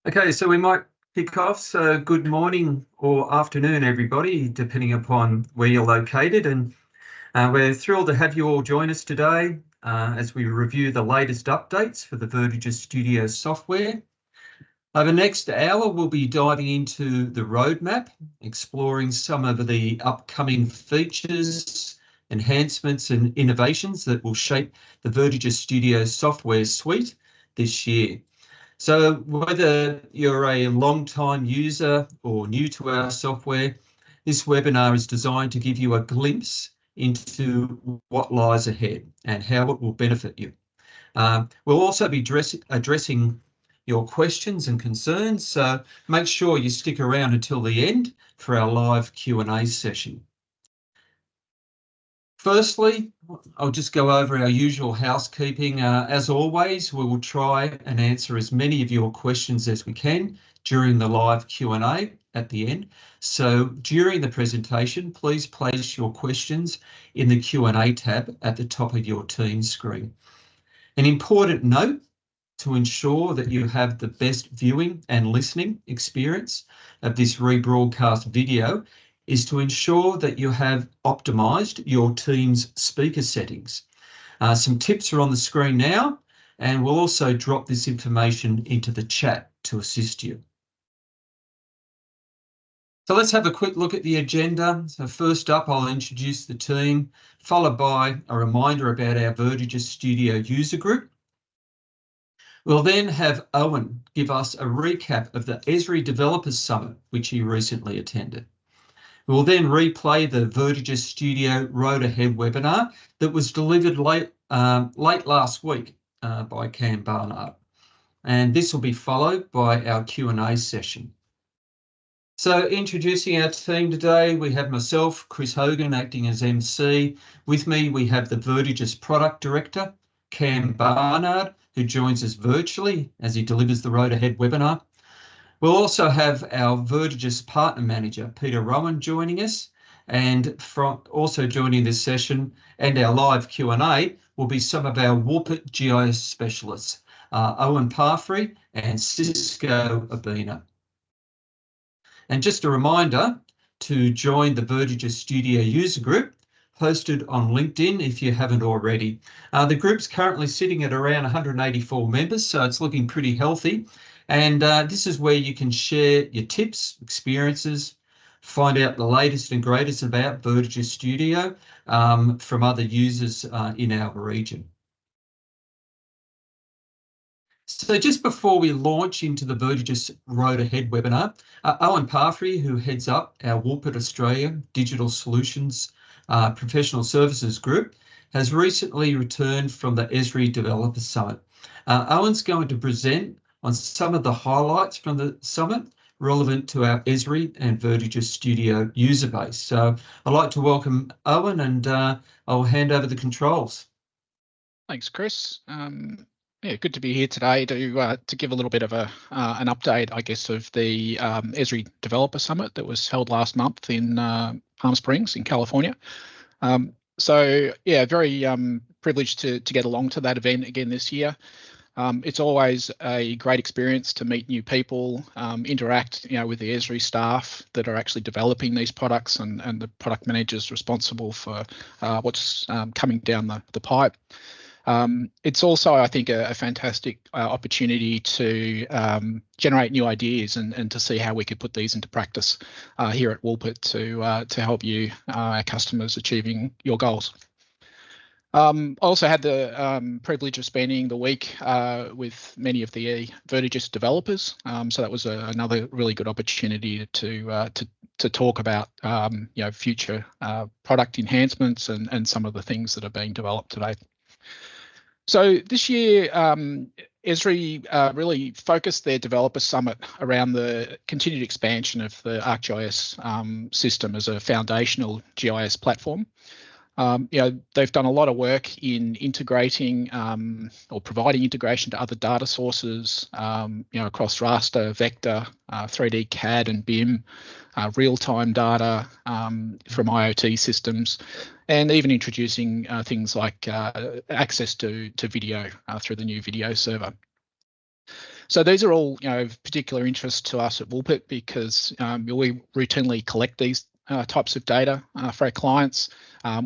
Okay, so we might kick off. So good morning or afternoon, everybody, depending upon where you're located. And we're thrilled to have you all join us today as we review the latest updates for the VertiGIS Studio software. Over the next hour, we'll be diving into the roadmap, exploring some of the upcoming features, enhancements and innovations that will shape the VertiGIS Studio software suite this year. So whether you're a long-time user or new to our software, this webinar is designed to give you a glimpse into what lies ahead and how it will benefit you. We'll also be addressing your questions and concerns, so make sure you stick around until the end for our live Q&A session. Firstly, I'll just go over our usual housekeeping. As always, we will try and answer as many of your questions as we can during the live Q&A at the end. So during the presentation, please place your questions in the Q&A tab at the top of your Teams screen. An important note: to ensure that you have the best viewing and listening experience of this rebroadcast video is to ensure that you have optimized your Teams speaker settings. Some tips are on the screen now, and we'll also drop this information into the chat to assist you. So let's have a quick look at the agenda. So first up, I'll introduce the team, followed by a reminder about our VertiGIS Studio user group. We'll then have Owen give us a recap of the Esri Developers Summit, which he recently attended. We'll then replay the VertiGIS Studio Road Ahead webinar that was delivered late last week by Cam Barnard. And this will be followed by our Q&A session. So introducing our team today, we have myself, Chris Hogan, acting as MC. With me, we have the VertiGIS Product Director, Cam Barnard, who joins us virtually as he delivers the Road Ahead webinar. We'll also have our VertiGIS Partner Manager, Peter Rowan, joining us, and also joining this session and our live Q&A will be some of our Woolpert GIS specialists, Owen Parfrey and Cisco Abina. And just a reminder to join the VertiGIS Studio user group, posted on LinkedIn if you haven't already. The group's currently sitting at around 184 members, so it's looking pretty healthy. And this is where you can share your tips, experiences, find out the latest and greatest about VertiGIS Studio from other users in our region. So just before we launch into the VertiGIS Road Ahead webinar, Owen Parfrey, who heads up our Woolpert Australia Digital Solutions Professional Services Group, has recently returned from the Esri Developer Summit. Owen's going to present on some of the highlights from the summit relevant to our Esri and VertiGIS Studio user base. So I'd like to welcome Owen, and I'll hand over the controls. Thanks, Chris. Yeah, good to be here today to give a little bit of an update, I guess, of the Esri Developer Summit that was held last month in Palm Springs in California. So yeah, very privileged to get along to that event again this year. It's always a great experience to meet new people, interact, with the Esri staff that are actually developing these products and the product managers responsible for what's coming down the pipe. It's also, I think, a fantastic opportunity to generate new ideas and to see how we could put these into practice here at Woolpert to help you, our customers, achieving your goals. I also had the privilege of spending the week with many of the VertiGIS developers, so that was another really good opportunity to talk about future product enhancements and some of the things that are being developed today. So this year, Esri really focused their developer summit around the continued expansion of the ArcGIS system as a foundational GIS platform. They've done a lot of work in integrating or providing integration to other data sources, across raster, vector, 3D CAD and BIM, real-time data from IoT systems, and even introducing things like access to video through the new video server. So these are all, of particular interest to us at Woolpert because we routinely collect these types of data for our clients.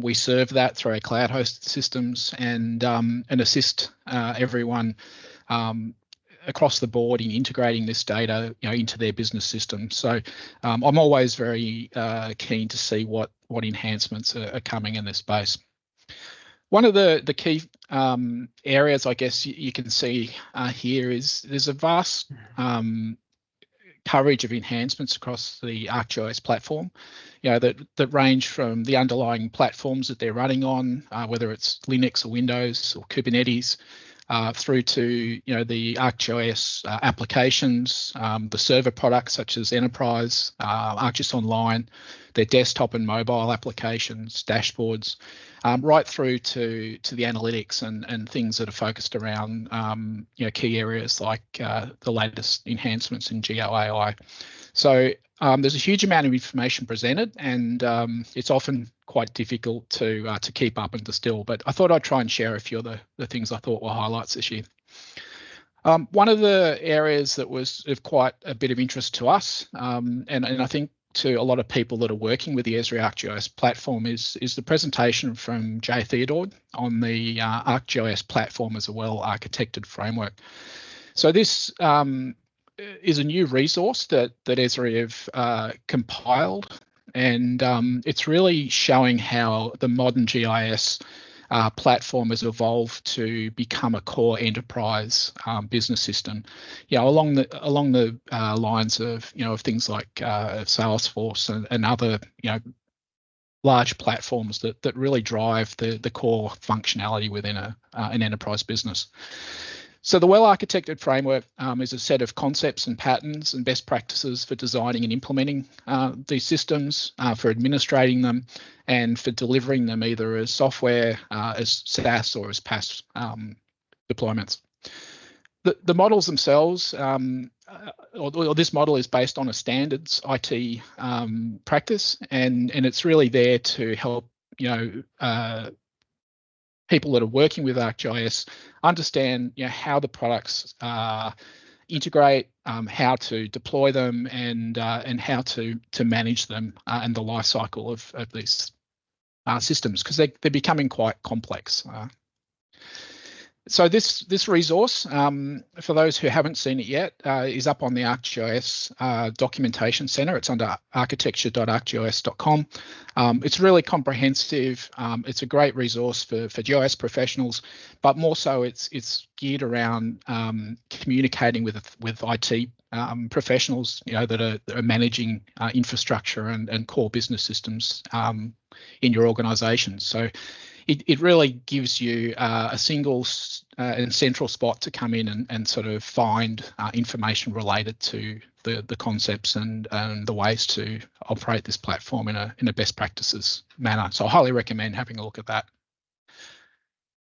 We serve that through our cloud-hosted systems and assist everyone across the board in integrating this data, into their business system. So I'm always very keen to see what enhancements are coming in this space. One of the key areas, I guess, you can see here is there's a vast coverage of enhancements across the ArcGIS platform, that range from the underlying platforms that they're running on, whether it's Linux or Windows or Kubernetes, through to the ArcGIS applications, the server products such as Enterprise, ArcGIS Online, their desktop and mobile applications, dashboards, right through to the analytics and things that are focused around key areas like the latest enhancements in GeoAI. So there's a huge amount of information presented, and it's often quite difficult to keep up and distill. But I thought I'd try and share a few of the things I thought were highlights this year. One of the areas that was of quite a bit of interest to us, and I think to a lot of people that are working with the Esri ArcGIS platform, is the presentation from Jay Theodore on the ArcGIS platform as a well-architected framework. So this is a new resource that Esri have compiled, and it's really showing how the modern GIS platform has evolved to become a core enterprise business system. Along the lines of of things like Salesforce and other large platforms that really drive the core functionality within an enterprise business. So the well-architected framework is a set of concepts and patterns and best practices for designing and implementing these systems, for administrating them, and for delivering them either as software, as SaaS, or as PaaS deployments. The models themselves, or this model, is based on a standards IT practice, and it's really there to help people that are working with ArcGIS understand how the products integrate, how to deploy them, and how to manage them and the life cycle of these systems, because they're becoming quite complex. So this resource, for those who haven't seen it yet, is up on the ArcGIS documentation center. It's under architecture.arcgis.com. It's really comprehensive. It's a great resource for GIS professionals, but more so it's geared around communicating with IT professionals, that are managing infrastructure and core business systems in your organisation. So it really gives you a single and central spot to come in and sort of find information related to the concepts and the ways to operate this platform in a best practices manner. So I highly recommend having a look at that.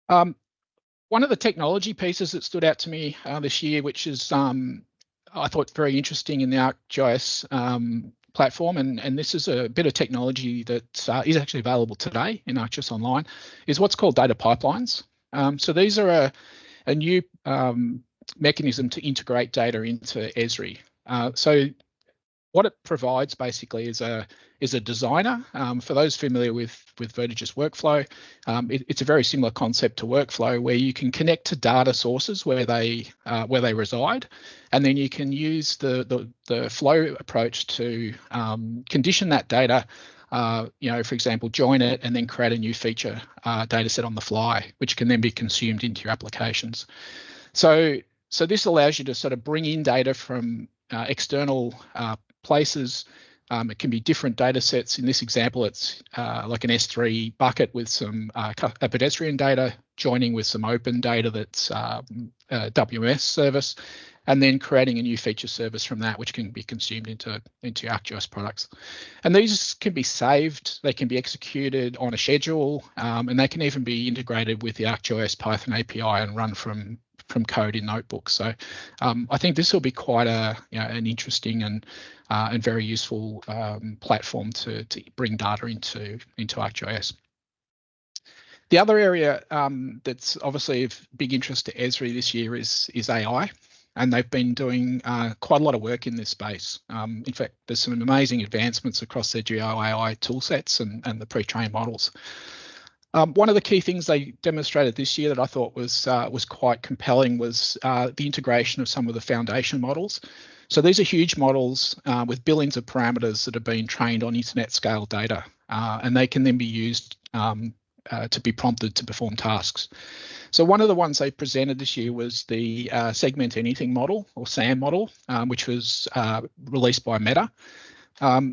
One of the technology pieces that stood out to me this year, which is I thought very interesting in the ArcGIS platform, and this is a bit of technology that is actually available today in ArcGIS Online, is what's called data pipelines. So these are a new mechanism to integrate data into Esri. So what it provides basically is a designer. For those familiar with VertiGIS workflow, it's a very similar concept to workflow, where you can connect to data sources where they reside, and then you can use the flow approach to condition that data. For example, join it and then create a new feature data set on the fly, which can then be consumed into your applications. So this allows you to sort of bring in data from external places. It can be different data sets. In this example, it's like an S3 bucket with some pedestrian data joining with some open data that's a WMS service, and then creating a new feature service from that, which can be consumed into ArcGIS products. And these can be saved, they can be executed on a schedule, and they can even be integrated with the ArcGIS Python API and run from code in notebooks. So I think this will be quite an interesting and very useful platform to bring data into ArcGIS. The other area that's obviously of big interest to Esri this year is AI. and they've been doing quite a lot of work in this space. In fact, there's some amazing advancements across their GeoAI toolsets and the pre-trained models. One of the key things they demonstrated this year that I thought was quite compelling was the integration of some of the foundation models. So these are huge models with billions of parameters that have been trained on internet scale data, and they can then be used to be prompted to perform tasks. So one of the ones they presented this year was the Segment Anything model, or SAM model, which was released by Meta.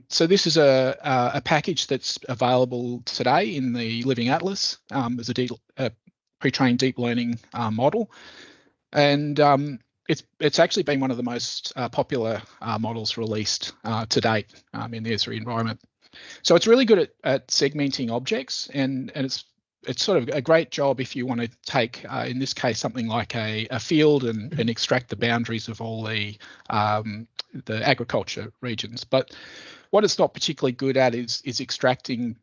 So this is a package that's available today in the Living Atlas as a pre-trained deep learning model, and it's actually been one of the most popular models released to date in the Esri environment. So it's really good at segmenting objects, and it's sort of a great job if you want to take, in this case, something like a field and extract the boundaries of all the agriculture regions. But what it's not particularly good at is extracting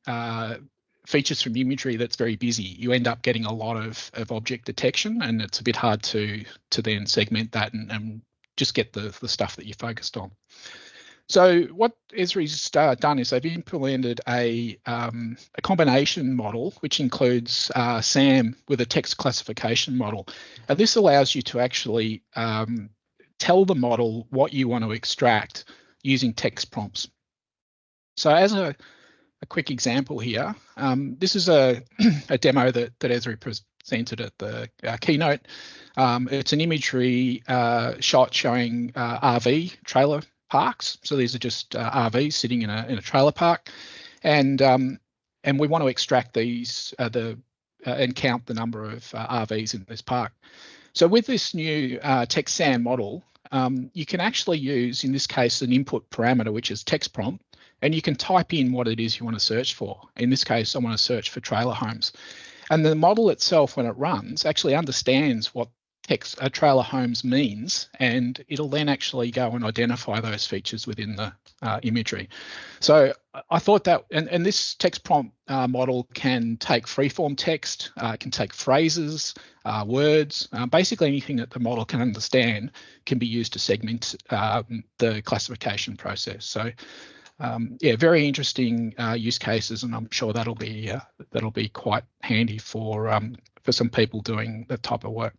features from imagery that's very busy. You end up getting a lot of object detection, and it's a bit hard to then segment that and just get the stuff that you're focused on. So what Esri's done is they've implemented a combination model, which includes SAM with a text classification model. And this allows you to actually tell the model what you want to extract using text prompts. So as a quick example here, this is a demo that Esri presented at the keynote. It's an imagery shot showing RV trailer parks. So these are just RVs sitting in a trailer park, and we want to extract these and count the number of RVs in this park. So with this new text SAM model, you can actually use, in this case, an input parameter, which is text prompt, and you can type in what it is you want to search for. In this case, I want to search for trailer homes. And the model itself, when it runs, actually understands what text trailer homes means, and it'll then actually go and identify those features within the imagery. So I thought that, and this text prompt model can take freeform text, can take phrases, words, basically anything that the model can understand can be used to segment the classification process. So yeah, very interesting use cases, and I'm sure that'll be quite handy for some people doing that type of work.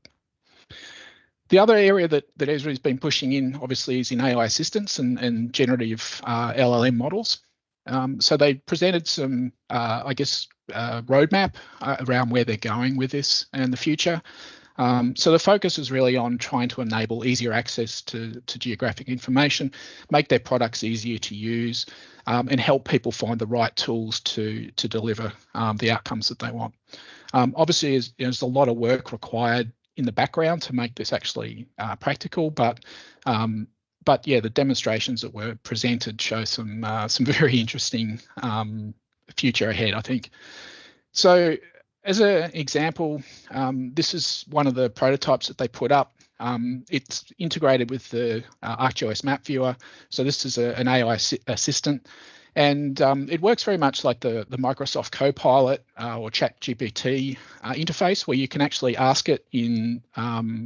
The other area that Esri has been pushing in, obviously, is in AI assistance and generative LLM models. So they presented some, I guess, roadmap around where they're going with this in the future. So the focus is really on trying to enable easier access to geographic information, make their products easier to use, and help people find the right tools to deliver the outcomes that they want. Obviously, there's a lot of work required in the background to make this actually practical, but yeah, the demonstrations that were presented show some very interesting future ahead, I think. So as an example, this is one of the prototypes that they put up. It's integrated with the ArcGIS map viewer. So this is an AI assistant, and it works very much like the Microsoft Copilot or ChatGPT interface, where you can actually ask it in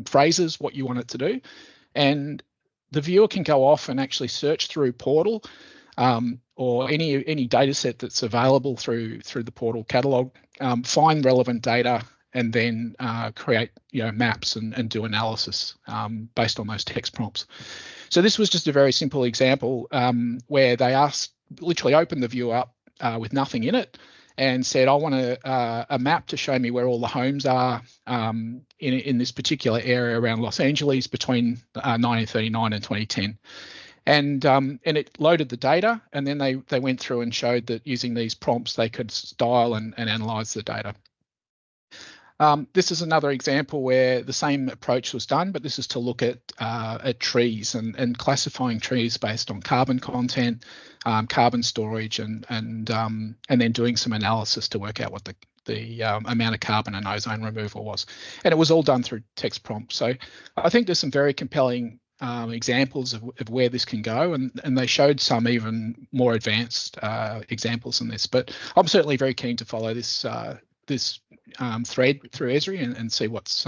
phrases what you want it to do, and the viewer can go off and actually search through Portal or any data set that's available through the Portal catalog, find relevant data, and then create maps and do analysis based on those text prompts. So this was just a very simple example where they literally opened the view up with nothing in it and said, I want a map to show me where all the homes are in this particular area around Los Angeles between 1939 and 2010. And it loaded the data, and then they went through and showed that using these prompts, they could style and analyze the data. This is another example where the same approach was done, but this is to look at trees and classifying trees based on carbon content, carbon storage, and then doing some analysis to work out what the amount of carbon and ozone removal was. And it was all done through text prompts. So I think there's some very compelling examples of where this can go, and they showed some even more advanced examples than this. But I'm certainly very keen to follow this thread through Esri and see what's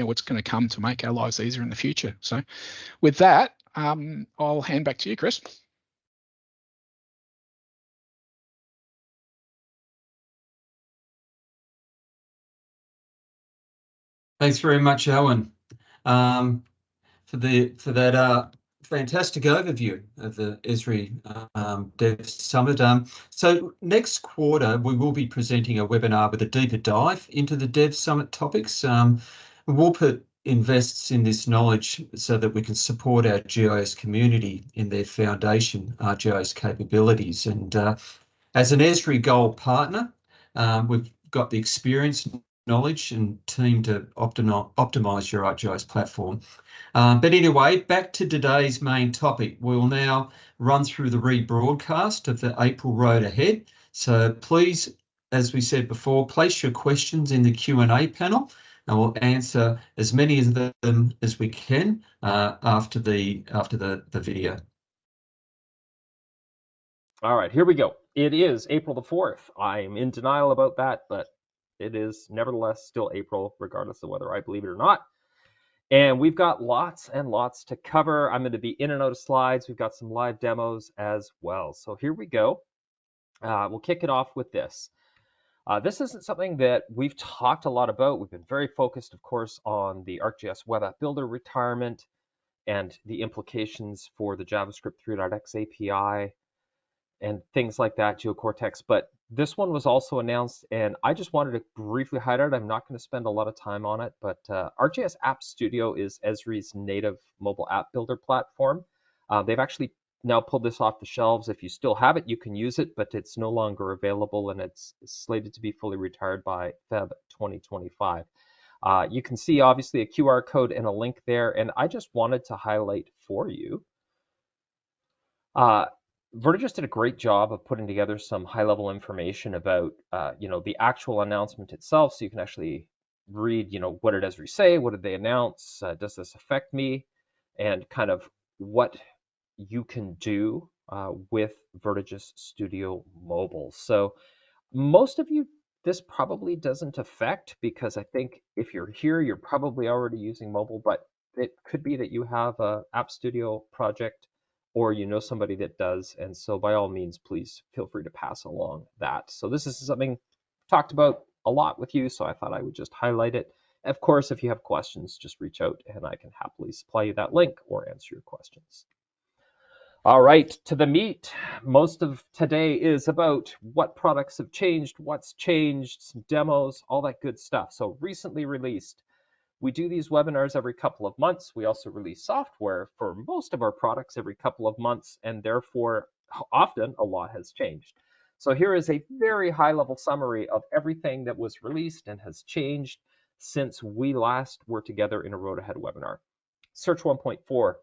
what's going to come to make our lives easier in the future. So with that, I'll hand back to you, Chris. Thanks very much, Owen, for that fantastic overview of the Esri Dev Summit. So next quarter, we will be presenting a webinar with a deeper dive into the Dev Summit topics. Woolpert invests in this knowledge so that we can support our GIS community in their foundation GIS capabilities. And as an Esri Gold partner, we've got the experience, knowledge and team to optimize your ArcGIS platform. But anyway, back to today's main topic. We'll now run through the rebroadcast of the April Road Ahead. So please, as we said before, place your questions in the Q&A panel and we'll answer as many of them as we can after the video. All right, here we go. It is April the 4th. I'm in denial about that, but it is nevertheless still April, regardless of whether I believe it or not. And we've got lots and lots to cover. I'm going to be in and out of slides. We've got some live demos as well. So here we go. We'll kick it off with this. This isn't something that we've talked a lot about. We've been very focused, of course, on the ArcGIS Web App Builder retirement and the implications for the JavaScript 3.x API and things like that, GeoCortex. But this one was also announced, and I just wanted to briefly highlight it. I'm not going to spend a lot of time on it, but ArcGIS App Studio is Esri's native mobile app builder platform. They've actually now pulled this off the shelves. If you still have it, you can use it, but it's no longer available, and it's slated to be fully retired by Feb 2025. You can see, obviously, a QR code and a link there, and I just wanted to highlight for you. VertiGIS did a great job of putting together some high-level information about, the actual announcement itself, so you can actually read, what did Esri say, what did they announce, does this affect me, and kind of what you can do with VertiGIS Studio Mobile. So most of you, this probably doesn't affect, because I think if you're here, you're probably already using mobile, but it could be that you have a App Studio project or you know somebody that does, and so by all means, please feel free to pass along that. So this is something I've talked about a lot with you, so I thought I would just highlight it. Of course, if you have questions, just reach out and I can happily supply you that link or answer your questions. All right, to the meat. Most of today is about what products have changed, what's changed, some demos, all that good stuff. So recently released. We do these webinars every couple of months. We also release software for most of our products every couple of months, and therefore often a lot has changed. So here is a very high-level summary of everything that was released and has changed since we last were together in a Road Ahead webinar. Search 1.4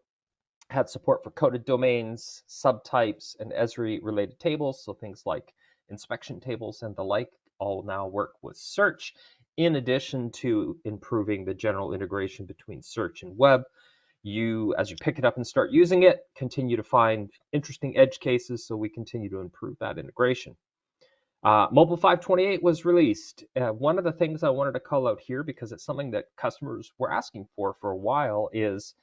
had support for coded domains, subtypes, and Esri-related tables, so things like inspection tables and the like all now work with search, in addition to improving the general integration between search and web. You, as you pick it up and start using it, continue to find interesting edge cases, so we continue to improve that integration. Mobile 528 was released. One of the things I wanted to call out here, because it's something that customers were asking for a while, is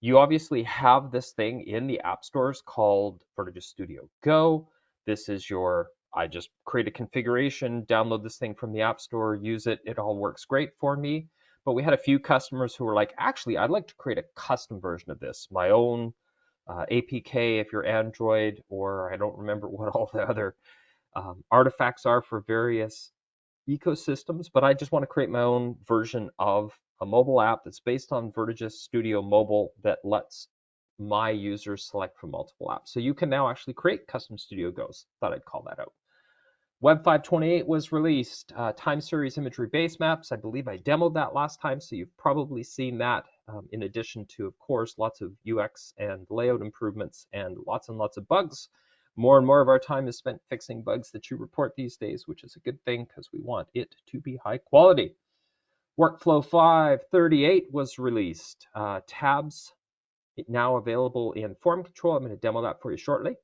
you obviously have this thing in the app stores called VertiGIS Studio Go. This is your, I just create a configuration, download this thing from the App Store, use it. It all works great for me. But we had a few customers who were like, actually, I'd like to create a custom version of this, my own APK if you're Android, or I don't remember what all the other artifacts are for various ecosystems, but I just want to create my own version of a mobile app that's based on VertiGIS Studio Mobile that lets my users select from multiple apps. So you can now actually create custom Studio Go's. Thought I'd call that out. Web 528 was released. Time series imagery base maps. I believe I demoed that last time, so you've probably seen that, in addition to, of course, lots of UX and layout improvements and lots of bugs. More and more of our time is spent fixing bugs that you report these days, which is a good thing because we want it to be high quality. Workflow 538 was released. Tabs now available in form control. I'm going to demo that for you shortly,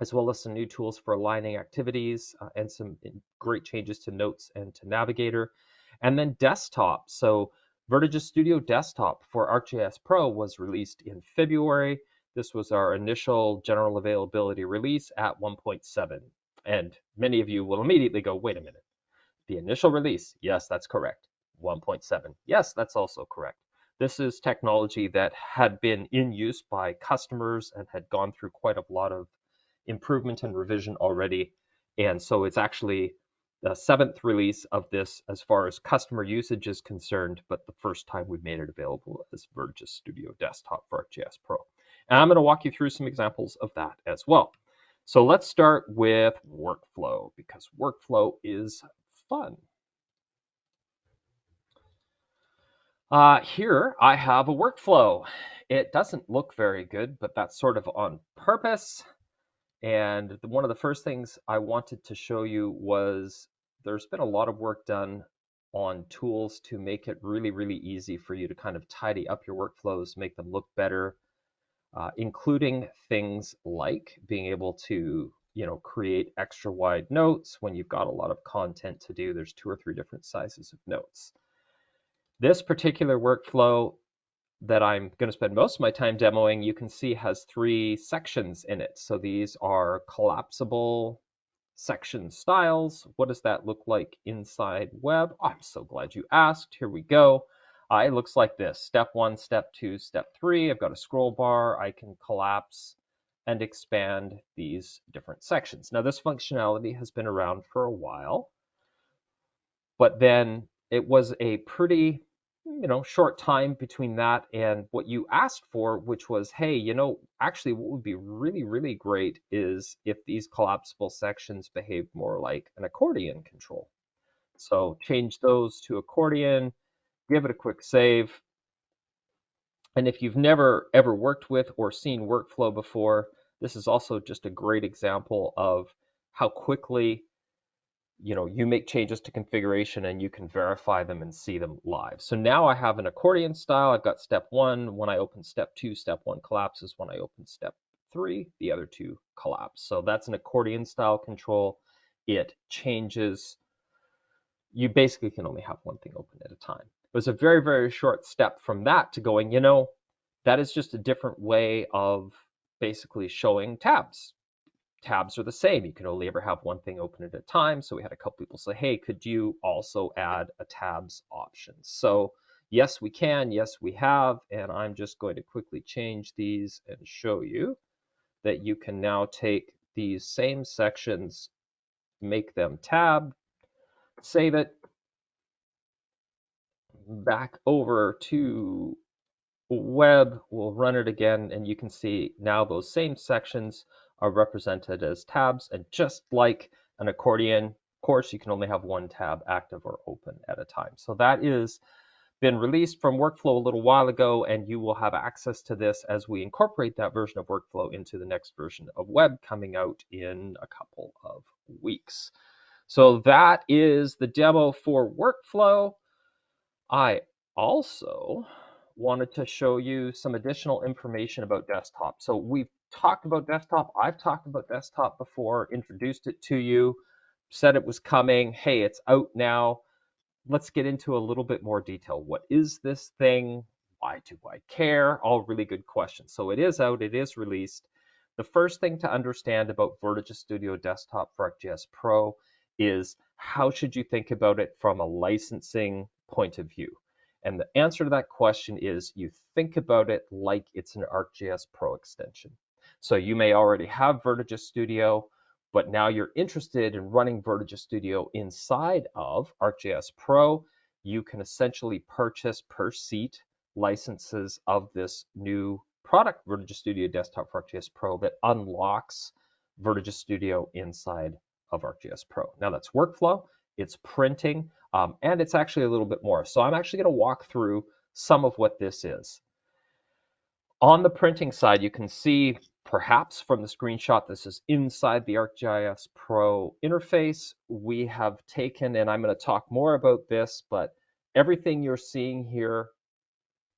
as well as some new tools for aligning activities and some great changes to notes and to Navigator. And then desktop. So VertiGIS Studio Desktop for ArcGIS Pro was released in February. This was our initial general availability release at 1.7. And many of you will immediately go, wait a minute. The initial release, yes, that's correct. 1.7, yes, that's also correct. This is technology that had been in use by customers and had gone through quite a lot of improvement and revision already. And so it's actually the 7th release of this as far as customer usage is concerned, but the first time we made it available as VertiGIS Studio Desktop for ArcGIS Pro. And I'm going to walk you through some examples of that as well. So let's start with workflow, because workflow is fun. Here I have a workflow. It doesn't look very good, but that's sort of on purpose. And one of the first things I wanted to show you was there's been a lot of work done on tools to make it really, really easy for you to kind of tidy up your workflows, make them look better, including things like being able to, create extra wide notes when you've got a lot of content to do. There's 2 or 3 different sizes of notes. This particular workflow that I'm going to spend most of my time demoing, you can see has 3 sections in it. So these are collapsible section styles. What does that look like inside web? I'm so glad you asked. Here we go. It looks like this. Step 1, step 2, step 3. I've got a scroll bar. I can collapse and expand these different sections. Now this functionality has been around for a while, but then it was a pretty short time between that and what you asked for, which was, hey, actually what would be really, really great is if these collapsible sections behaved more like an accordion control. So change those to accordion, give it a quick save. And if you've never ever worked with or seen workflow before, this is also just a great example of how quickly you make changes to configuration and you can verify them and see them live. So now I have an accordion style. I've got step 1. When I open step 2, step 1 collapses. When I open step 3, the other 2 collapse. So that's an accordion style control. It changes. You basically can only have one thing open at a time. It was a very, very short step from that to going, that is just a different way of basically showing tabs. Tabs are the same. You can only ever have one thing open at a time. So we had a couple people say, hey, could you also add a tabs option? So yes, we can. Yes, we have. And I'm just going to quickly change these and show you that you can now take these same sections, make them tabbed, save it, back over to web, we'll run it again, and you can see now those same sections are represented as tabs, and just like an accordion, of course, you can only have one tab active or open at a time. So that is been released from Workflow a little while ago, and you will have access to this as we incorporate that version of Workflow into the next version of Web coming out in a couple of weeks. So that is the demo for Workflow. I also wanted to show you some additional information about desktop. So we've talked about desktop. I've talked about desktop before, introduced it to you, said it was coming. Hey, it's out now. Let's get into a little bit more detail. What is this thing? Why do I care? All really good questions. So it is out, it is released. The first thing to understand about VertiGIS Studio Desktop for ArcGIS Pro is how should you think about it from a licensing point of view? And the answer to that question is you think about it like it's an ArcGIS Pro extension. So you may already have VertiGIS Studio, but now you're interested in running VertiGIS Studio inside of ArcGIS Pro. You can essentially purchase per seat licenses of this new product, VertiGIS Studio Desktop for ArcGIS Pro, that unlocks VertiGIS Studio inside of ArcGIS Pro. Now that's workflow, it's printing, and it's actually a little bit more. So I'm actually going to walk through some of what this is. On the printing side, you can see perhaps from the screenshot, this is inside the ArcGIS Pro interface. We have taken, and I'm going to talk more about this, but everything you're seeing here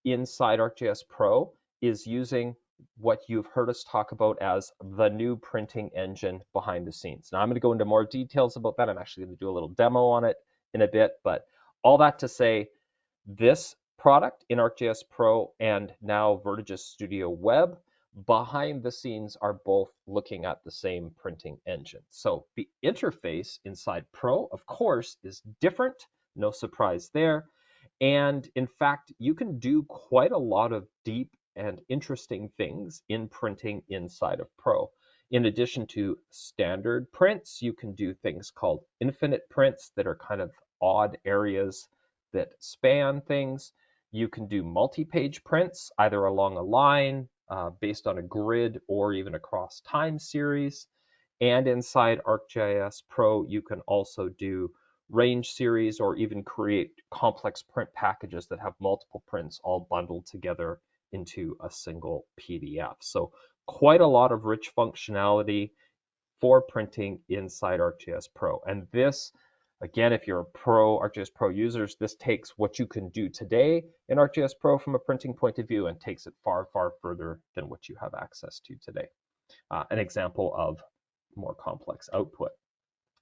inside ArcGIS Pro is using what you've heard us talk about as the new printing engine behind the scenes. Now I'm going to go into more details about that. I'm actually going to do a little demo on it in a bit, but all that to say, this product in ArcGIS Pro and now VertiGIS Studio Web, behind the scenes are both looking at the same printing engine. So the interface inside Pro, of course, is different, no surprise there. And in fact, you can do quite a lot of deep and interesting things in printing inside of Pro. In addition to standard prints, you can do things called infinite prints that are kind of odd areas that span things. You can do multi-page prints, either along a line, based on a grid, or even across time series. And inside ArcGIS Pro, you can also do range series or even create complex print packages that have multiple prints all bundled together into a single PDF. So quite a lot of rich functionality for printing inside ArcGIS Pro. And this, again, if you're a ArcGIS Pro users, this takes what you can do today in ArcGIS Pro from a printing point of view and takes it far, far further than what you have access to today. An example of more complex output.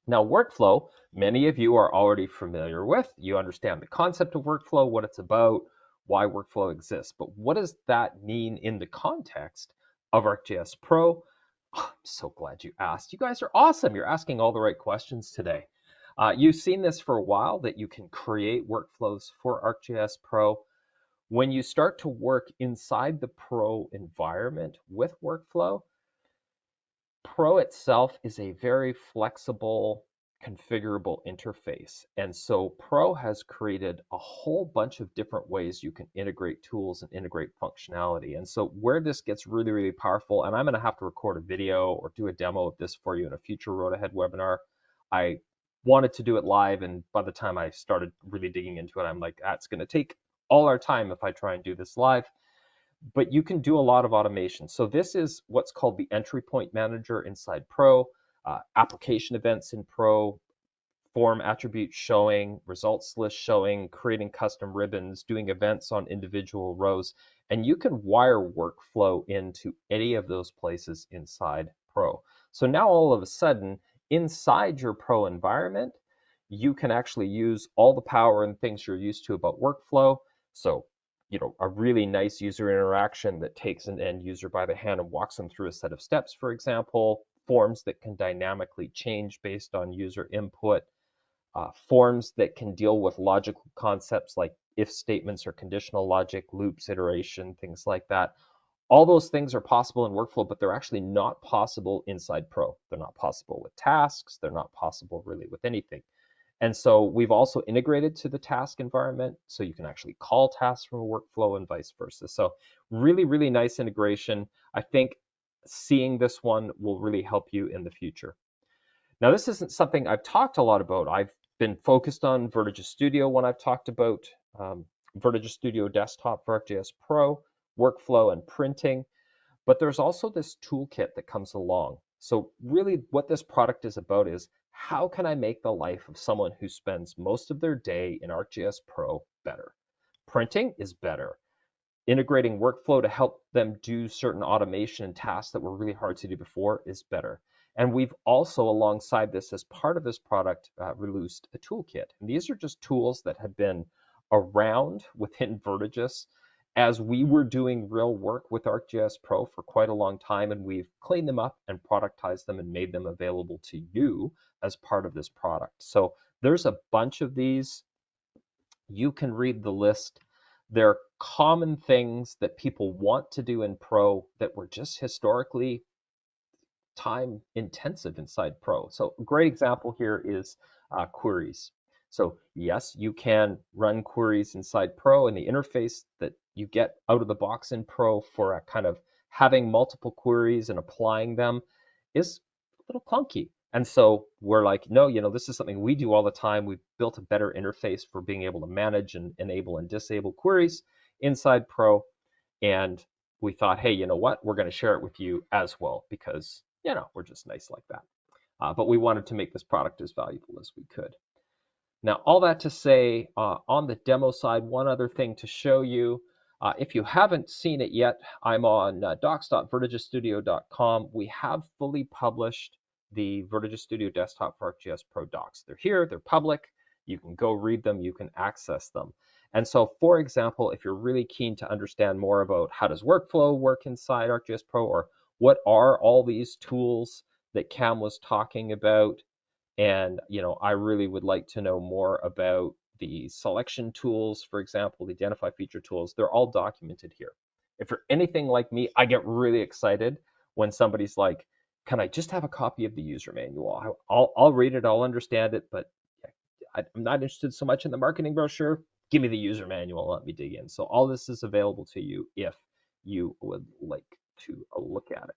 Now, workflow, many of you are already familiar with. You understand the concept of workflow, what it's about, why workflow exists. But what does that mean in the context of ArcGIS Pro? Oh, I'm so glad you asked. You guys are awesome. You're asking all the right questions today. You've seen this for a while, that you can create workflows for ArcGIS Pro. When you start to work inside the Pro environment with workflow, Pro itself is a very flexible, configurable interface. And so Pro has created a whole bunch of different ways you can integrate tools and integrate functionality. And so where this gets really, really powerful, and I'm going to have to record a video or do a demo of this for you in a future Road Ahead webinar. I wanted to do it live, and by the time I started really digging into it, I'm like, that's going to take all our time if I try and do this live. But you can do a lot of automation. So this is what's called the entry point manager inside Pro, application events in Pro, form attributes showing, results list showing, creating custom ribbons, doing events on individual rows, and you can wire workflow into any of those places inside Pro. So now all of a sudden, inside your Pro environment, you can actually use all the power and things you're used to about workflow. So a really nice user interaction that takes an end user by the hand and walks them through a set of steps, for example, forms that can dynamically change based on user input, forms that can deal with logical concepts like if statements or conditional logic, loops, iteration, things like that. All those things are possible in workflow, but they're actually not possible inside Pro. They're not possible with tasks. They're not possible really with anything. And so we've also integrated to the task environment, so you can actually call tasks from a workflow and vice versa. So really, really nice integration. I think seeing this one will really help you in the future. Now, this isn't something I've talked a lot about. I've been focused on VertiGIS Studio when I've talked about VertiGIS Studio Desktop for ArcGIS Pro, workflow and printing. But there's also this toolkit that comes along. So really what this product is about is, how can I make the life of someone who spends most of their day in ArcGIS Pro better? Printing is better. Integrating workflow to help them do certain automation and tasks that were really hard to do before is better. And we've also, alongside this, as part of this product, released a toolkit. And these are just tools that have been around within VertiGIS as we were doing real work with ArcGIS Pro for quite a long time, and we've cleaned them up and productized them and made them available to you as part of this product. So there's a bunch of these. You can read the list. They're common things that people want to do in Pro that were just historically time intensive inside Pro. So a great example here is queries. So yes, you can run queries inside Pro, and the interface that you get out of the box in Pro for a kind of having multiple queries and applying them is a little clunky. And so we're like, no, this is something we do all the time. We've built a better interface for being able to manage and enable and disable queries inside Pro. And we thought, hey, you know what? We're going to share it with you as well, because, we're just nice like that. But we wanted to make this product as valuable as we could. Now, all that to say, on the demo side, one other thing to show you. If you haven't seen it yet, I'm on docs.vertigisstudio.com. We have fully published the VertiGIS Studio Desktop for ArcGIS Pro docs. They're here, they're public. You can go read them, you can access them. And so, for example, if you're really keen to understand more about how does workflow work inside ArcGIS Pro, or what are all these tools that Cam was talking about, and I really would like to know more about the selection tools, for example, the identify feature tools, they're all documented here. If you're anything like me, I get really excited when somebody's like, can I just have a copy of the user manual? I'll read it, I'll understand it, but I'm not interested so much in the marketing brochure. Give me the user manual, let me dig in. So all this is available to you if you would like to look at it.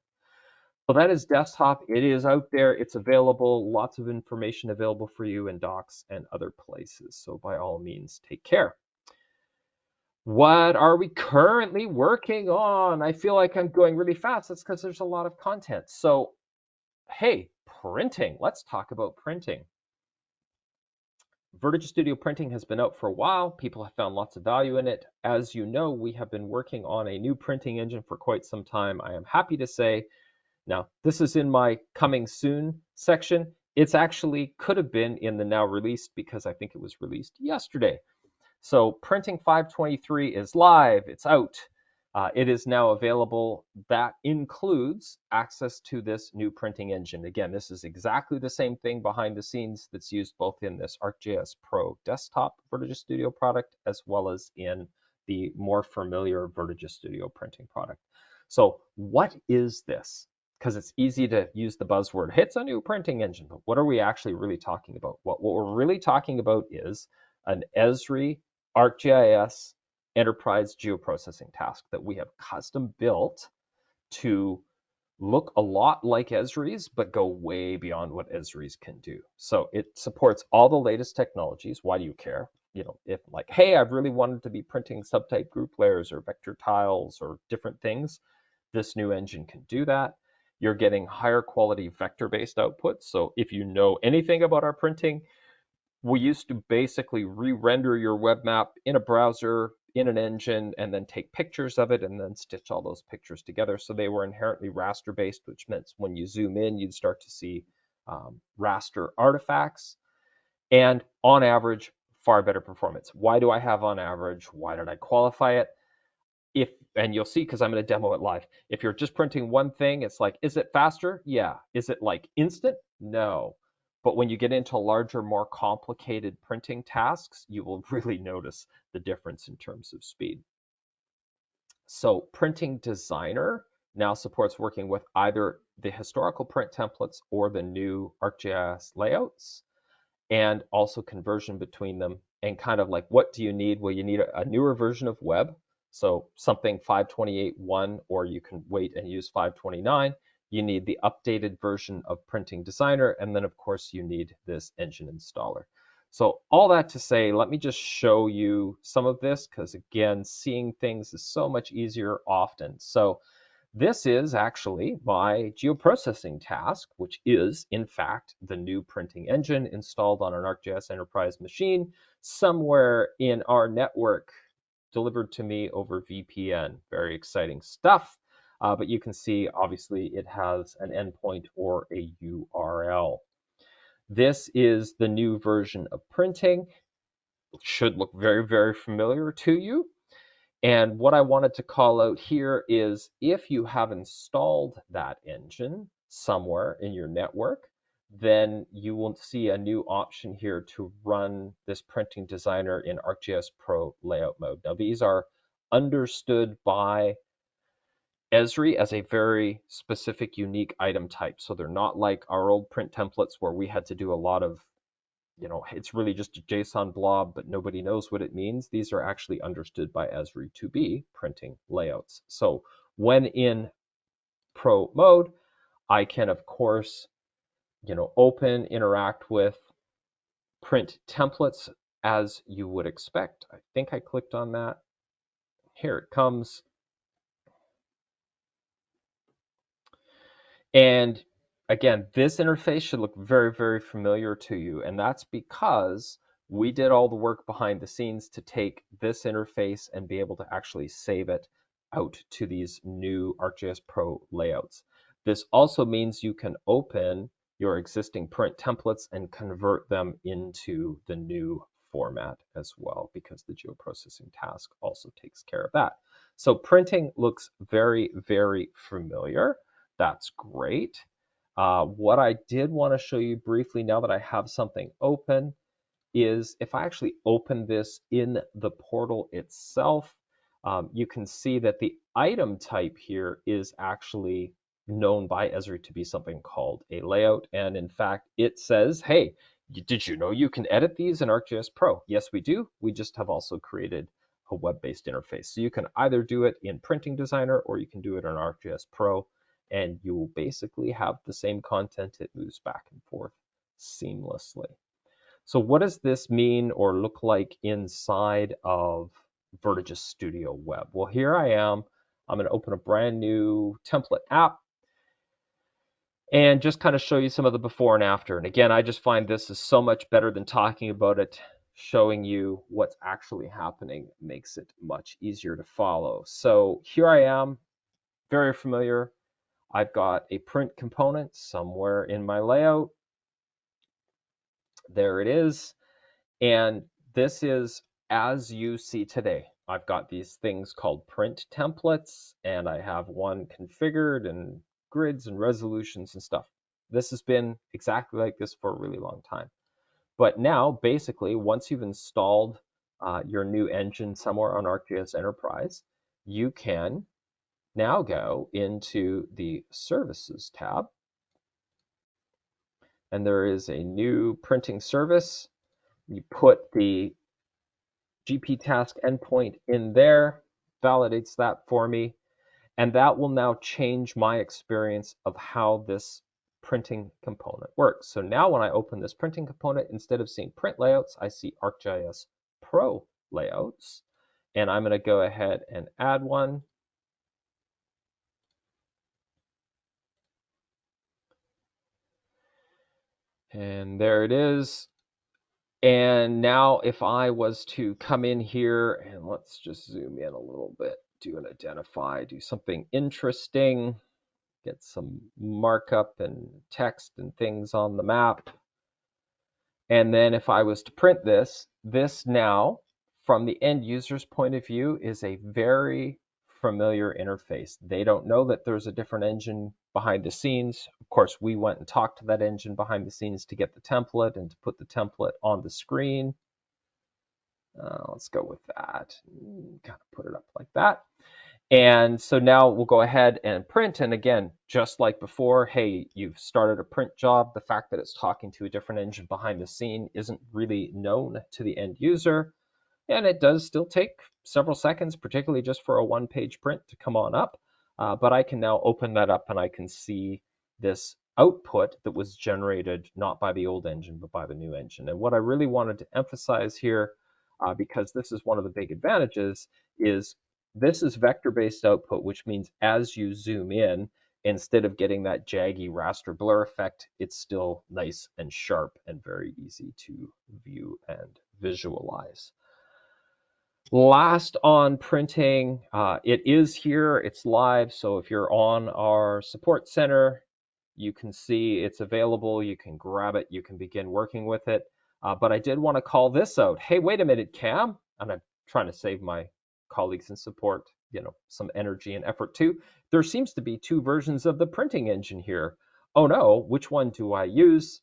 So that is desktop. It is out there. It's available. Lots of information available for you in docs and other places. So by all means, take care. What are we currently working on? I feel like I'm going really fast. That's because there's a lot of content. So, hey, printing. Let's talk about printing. VertiGIS Studio Printing has been out for a while. People have found lots of value in it. As you know, we have been working on a new printing engine for quite some time. I am happy to say, now this is in my coming soon section. It's actually could have been in the now released because I think it was released yesterday. So printing 523 is live, it's out. It is now available. That includes access to this new printing engine. Again, this is exactly the same thing behind the scenes that's used both in this ArcGIS Pro desktop VertiGIS Studio product, as well as in the more familiar VertiGIS Studio printing product. So what is this? Because it's easy to use the buzzword, it's a new printing engine, but what are we actually really talking about? What we're really talking about is an Esri ArcGIS enterprise geoprocessing task that we have custom built to look a lot like Esri's, but go way beyond what Esri's can do. So it supports all the latest technologies. Why do you care? If like, hey, I've really wanted to be printing subtype group layers or vector tiles or different things, this new engine can do that. You're getting higher quality vector-based outputs. So if you know anything about our printing, we used to basically re-render your web map in a browser, in an engine, and then take pictures of it and then stitch all those pictures together. So they were inherently raster-based, which meant when you zoom in, you'd start to see raster artifacts. And on average, far better performance. Why do I have on average? Why did I qualify it? And you'll see, because I'm going to demo it live. If you're just printing one thing, it's like, is it faster? Yeah. Is it like instant? No. But when you get into larger, more complicated printing tasks, you will really notice the difference in terms of speed. So Printing Designer now supports working with either the historical print templates or the new ArcGIS layouts, and also conversion between them. And kind of like, what do you need? Well, you need a newer version of web. So something 528.1, or you can wait and use 529. You need the updated version of Printing Designer, and then of course you need this engine installer. So all that to say, let me just show you some of this, because again, seeing things is so much easier often. So this is actually my geoprocessing task, which is in fact the new printing engine installed on an ArcGIS Enterprise machine somewhere in our network, delivered to me over VPN. Very exciting stuff. But you can see, obviously, it has an endpoint or a URL. This is the new version of printing. It should look very, very familiar to you. And what I wanted to call out here is if you have installed that engine somewhere in your network, then you will see a new option here to run this Printing Designer in ArcGIS Pro layout mode. Now, these are understood by Esri as a very specific, unique item type. So they're not like our old print templates where we had to do a lot of, it's really just a JSON blob, but nobody knows what it means. These are actually understood by Esri to be printing layouts. So when in Pro mode, I can, of course, open, interact with print templates as you would expect. I think I clicked on that. Here it comes. And again, this interface should look very, very familiar to you. And that's because we did all the work behind the scenes to take this interface and be able to actually save it out to these new ArcGIS Pro layouts. This also means you can open your existing print templates and convert them into the new format as well, because the geoprocessing task also takes care of that. So printing looks very, very familiar. That's great. What I did want to show you briefly now that I have something open is if I actually open this in the portal itself, you can see that the item type here is actually known by Esri to be something called a layout. And in fact, it says, hey, did you know you can edit these in ArcGIS Pro? Yes, we do. We just have also created a web-based interface. So you can either do it in Printing Designer or you can do it in ArcGIS Pro, and you will basically have the same content. It moves back and forth seamlessly. So what does this mean or look like inside of VertiGIS Studio Web? Well, here I am. I'm going to open a brand new template app and just kind of show you some of the before and after. And again, I just find this is so much better than talking about it. Showing you what's actually happening makes it much easier to follow. So here I am, very familiar. I've got a print component somewhere in my layout. There it is. And this is as you see today. I've got these things called print templates, and I have one configured and grids and resolutions and stuff. This has been exactly like this for a really long time. But now, basically, once you've installed your new engine somewhere on ArcGIS Enterprise, you can now go into the Services tab. And there is a new printing service. You put the GP task endpoint in there, validates that for me, and that will now change my experience of how this printing component works. So now when I open this printing component, instead of seeing print layouts, I see ArcGIS Pro layouts, and I'm going to go ahead and add one. And there it is. And now if I was to come in here, and let's just zoom in a little bit, do an identify, do something interesting, get some markup and text and things on the map. And then if I was to print this, this now, from the end user's point of view, is a very familiar interface. They don't know that there's a different engine behind the scenes. Of course, we went and talked to that engine behind the scenes to get the template and to put the template on the screen. Let's go with that. Kind of put it up like that. And so now we'll go ahead and print. And again, just like before, hey, you've started a print job. The fact that it's talking to a different engine behind the scene isn't really known to the end user. And it does still take several seconds, particularly just for a one-page print to come on up. But I can now open that up and I can see this output that was generated not by the old engine, but by the new engine. And what I really wanted to emphasize here, because this is one of the big advantages, is this is vector-based output, which means as you zoom in, instead of getting that jaggy raster blur effect, it's still nice and sharp and very easy to view and visualize. Last on printing, it is here, it's live, so if you're on our support center, you can see it's available, you can grab it, you can begin working with it. But I did want to call this out. Hey, wait a minute, Cam, and I'm trying to save my colleagues in support, some energy and effort too. There seems to be two versions of the printing engine here. Oh no, which one do I use?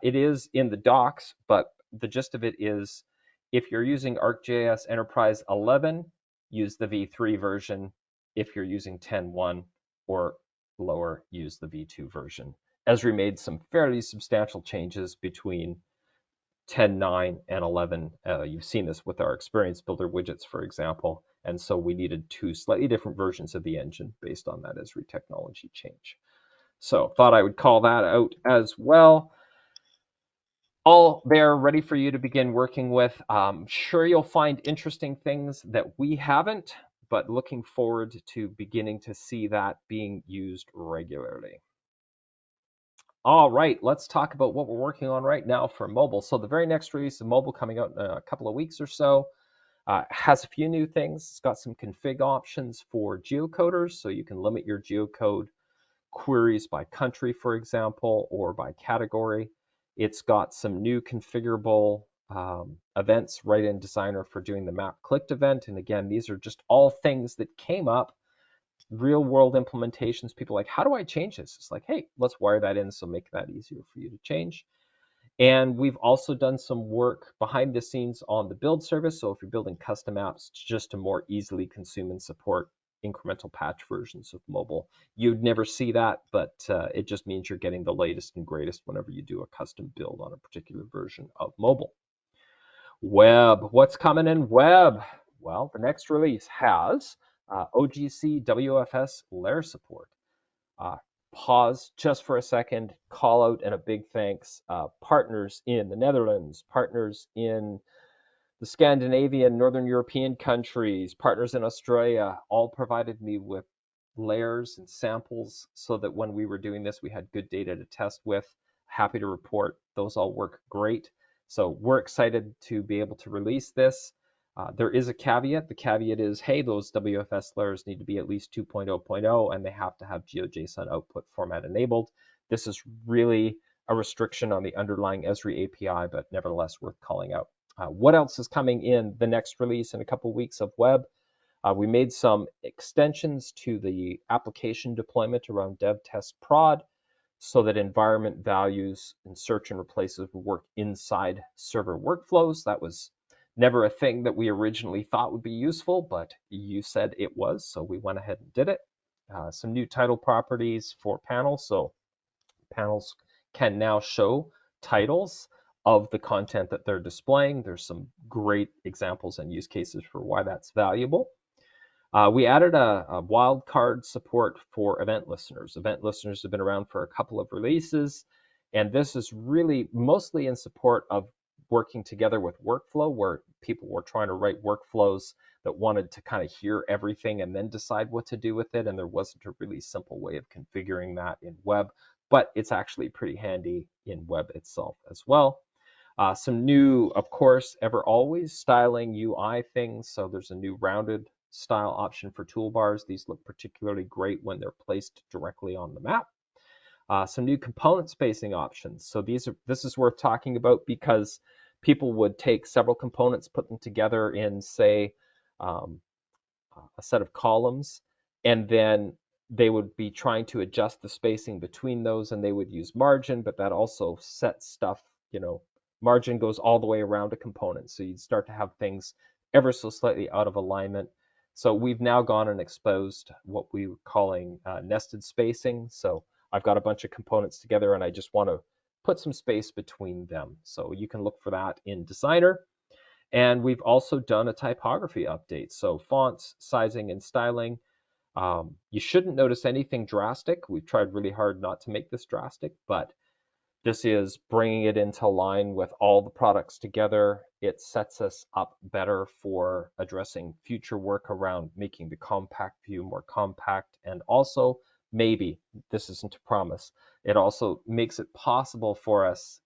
It is in the docs, but the gist of it is, if you're using ArcGIS Enterprise 11, use the V3 version. If you're using 10.1 or lower, use the V2 version. Esri made some fairly substantial changes between 10.9 and 11. You've seen this with our Experience Builder widgets, for example. And so we needed two slightly different versions of the engine based on that Esri technology change. So thought I would call that out as well. All there ready for you to begin working with. Sure, you'll find interesting things that we haven't, but looking forward to beginning to see that being used regularly. All right, let's talk about what we're working on right now for mobile. So the very next release of mobile coming out in a couple of weeks or so has a few new things. It's got some config options for geocoders, so you can limit your geocode queries by country, for example, or by category. It's got some new configurable events right in Designer for doing the map clicked event. And again, these are just all things that came up, real world implementations. People like, how do I change this? It's like, hey, let's wire that in, so make that easier for you to change. And we've also done some work behind the scenes on the build service. So if you're building custom apps, just to more easily consume and support incremental patch versions of mobile. You'd never see that, but it just means you're getting the latest and greatest whenever you do a custom build on a particular version of mobile. Web, what's coming in web? Well, the next release has OGC WFS layer support. Pause just for a second, call out and a big thanks. Partners in the Netherlands, partners in the Scandinavian, Northern European countries, partners in Australia, all provided me with layers and samples so that when we were doing this, we had good data to test with. Happy to report those all work great. So we're excited to be able to release this. There is a caveat. The caveat is, hey, those WFS layers need to be at least 2.0.0 and they have to have GeoJSON output format enabled. This is really a restriction on the underlying Esri API, but nevertheless worth calling out. What else is coming in the next release in a couple weeks of web? We made some extensions to the application deployment around dev test prod so that environment values and search and replaces would work inside server workflows. That was never a thing that we originally thought would be useful, but you said it was, so we went ahead and did it. Some new title properties for panels. So panels can now show titles of the content that they're displaying. There's some great examples and use cases for why that's valuable. We added a wildcard support for event listeners. Event listeners have been around for a couple of releases, and this is really mostly in support of working together with workflow, where people were trying to write workflows that wanted to kind of hear everything and then decide what to do with it, and there wasn't a really simple way of configuring that in web, but it's actually pretty handy in web itself as well. Some new, of course, ever always styling UI things. So there's a new rounded style option for toolbars. These look particularly great when they're placed directly on the map. Some new component spacing options. So this is worth talking about because people would take several components, put them together in, say, a set of columns, and then they would be trying to adjust the spacing between those, and they would use margin, but that also sets stuff, margin goes all the way around a component. So you'd start to have things ever so slightly out of alignment. So we've now gone and exposed what we were calling nested spacing. So I've got a bunch of components together and I just want to put some space between them. So you can look for that in Designer. And we've also done a typography update. So fonts, sizing, and styling. You shouldn't notice anything drastic. We've tried really hard not to make this drastic, but this is bringing it into line with all the products together. It sets us up better for addressing future work around making the compact view more compact. And also, maybe, this isn't a promise, it also makes it possible for us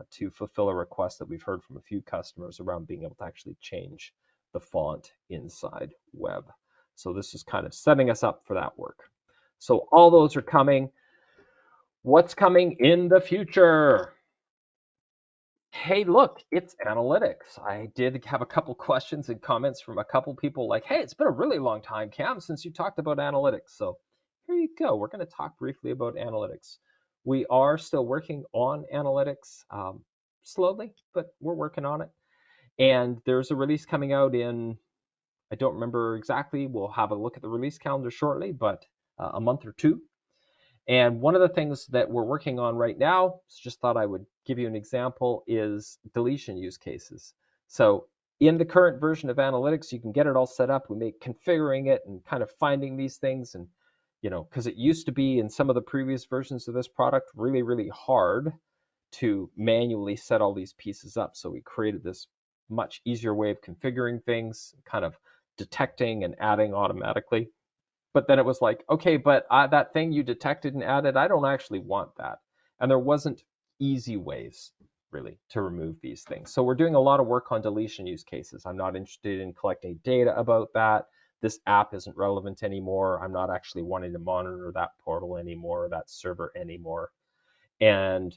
to fulfill a request that we've heard from a few customers around being able to actually change the font inside web. So this is kind of setting us up for that work. So all those are coming. What's coming in the future? Hey, look, it's analytics. I did have a couple questions and comments from a couple people like, hey, it's been a really long time, Cam, since you talked about analytics. So here you go. We're going to talk briefly about analytics. We are still working on analytics slowly, but we're working on it. And there's a release coming out in, I don't remember exactly. We'll have a look at the release calendar shortly, but a month or two. And one of the things that we're working on right now, just thought I would give you an example, is deletion use cases. So in the current version of analytics, you can get it all set up. We make configuring it and kind of finding these things, and because it used to be in some of the previous versions of this product really, really hard to manually set all these pieces up. So we created this much easier way of configuring things, kind of detecting and adding automatically. But then it was like, okay, but that thing you detected and added, I don't actually want that. And there wasn't easy ways, really, to remove these things. So we're doing a lot of work on deletion use cases. I'm not interested in collecting data about that. This app isn't relevant anymore. I'm not actually wanting to monitor that portal anymore, that server anymore. And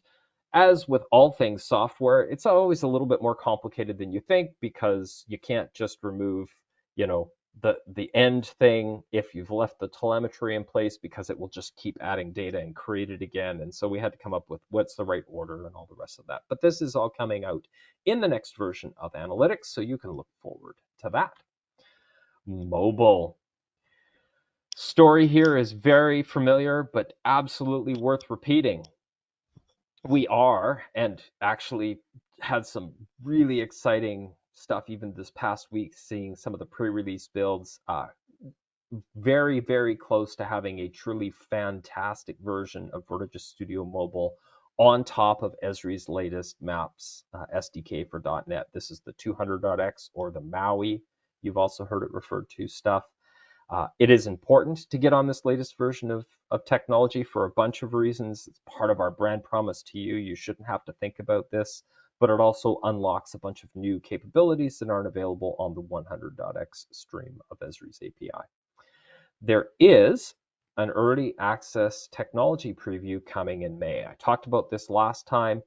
as with all things software, it's always a little bit more complicated than you think, because you can't just remove, you know, the end thing if you've left the telemetry in place, because it will just keep adding data and create it again. And so we had to come up with what's the right order and all the rest of that. But this is all coming out in the next version of analytics, so you can look forward to that. Mobile. Story here is very familiar, but absolutely worth repeating. We are, and actually had some really exciting stuff even this past week, seeing some of the pre-release builds, very, very close to having a truly fantastic version of VertiGIS Studio Mobile on top of Esri's latest Maps SDK for .NET. This is the 200.x or the MAUI. You've also heard it referred to stuff. It is important to get on this latest version of technology for a bunch of reasons. It's part of our brand promise to you. You shouldn't have to think about this, but it also unlocks a bunch of new capabilities that aren't available on the 100.x stream of Esri's API. There is an early access technology preview coming in May. I talked about this last time,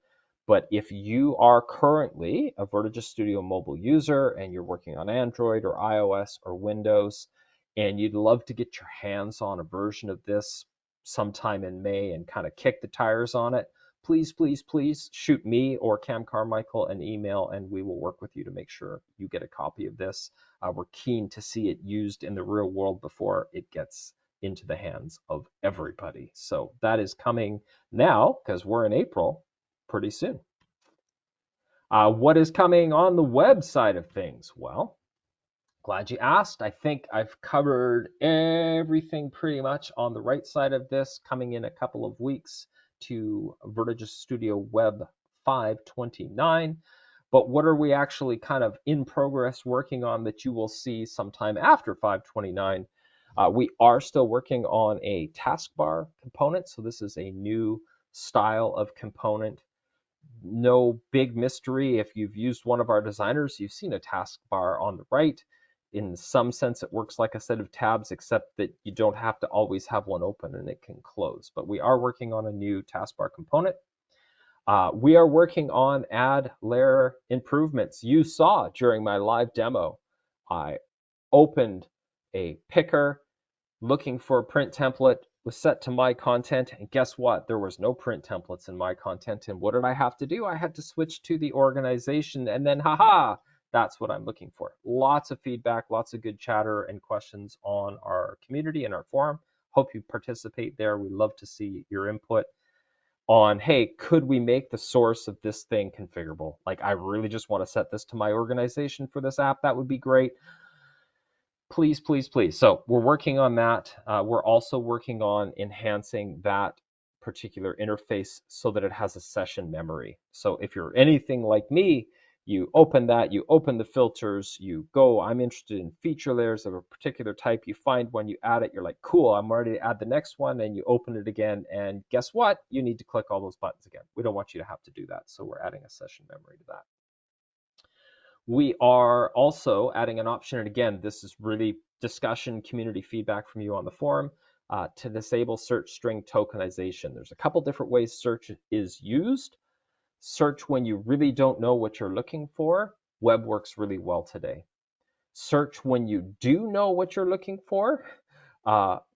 but if you are currently a VertiGIS Studio Mobile user and you're working on Android or iOS or Windows, and you'd love to get your hands on a version of this sometime in May and kind of kick the tires on it, please, please, please shoot me or Cam Carmichael an email, and we will work with you to make sure you get a copy of this. We're keen to see it used in the real world before it gets into the hands of everybody. So that is coming now, because we're in April, pretty soon. What is coming on the web side of things? Well, glad you asked. I think I've covered everything pretty much on the right side of this, coming in a couple of weeks to VertiGIS Studio Web 5.29. But what are we actually kind of in progress working on that you will see sometime after 5.29? We are still working on a taskbar component. So this is a new style of component. No big mystery. If you've used one of our designers, you've seen a taskbar on the right. In some sense, it works like a set of tabs, except that you don't have to always have one open and it can close. But we are working on a new taskbar component. We are working on add layer improvements. You saw during my live demo, I opened a picker looking for a print template, was set to my content, and guess what? There was no print templates in my content. And what did I have to do? I had to switch to the organization, and then haha, that's what I'm looking for. Lots of feedback, lots of good chatter and questions on our community and our forum. Hope you participate there. We love to see your input on, hey, could we make the source of this thing configurable? Like, I really just want to set this to my organization for this app. That would be great. Please, please, please. So we're working on that. We're also working on enhancing that particular interface so that it has a session memory. So if you're anything like me, you open that, you open the filters, you go, I'm interested in feature layers of a particular type. You find one, you add it, you're like, cool, I'm ready to add the next one, and you open it again, and guess what? You need to click all those buttons again. We don't want you to have to do that, so we're adding a session memory to that. We are also adding an option, and again, this is really discussion, community feedback from you on the forum, to disable search string tokenization. There's a couple different ways search is used. Search when you really don't know what you're looking for. Web works really well today. Search when you do know what you're looking for.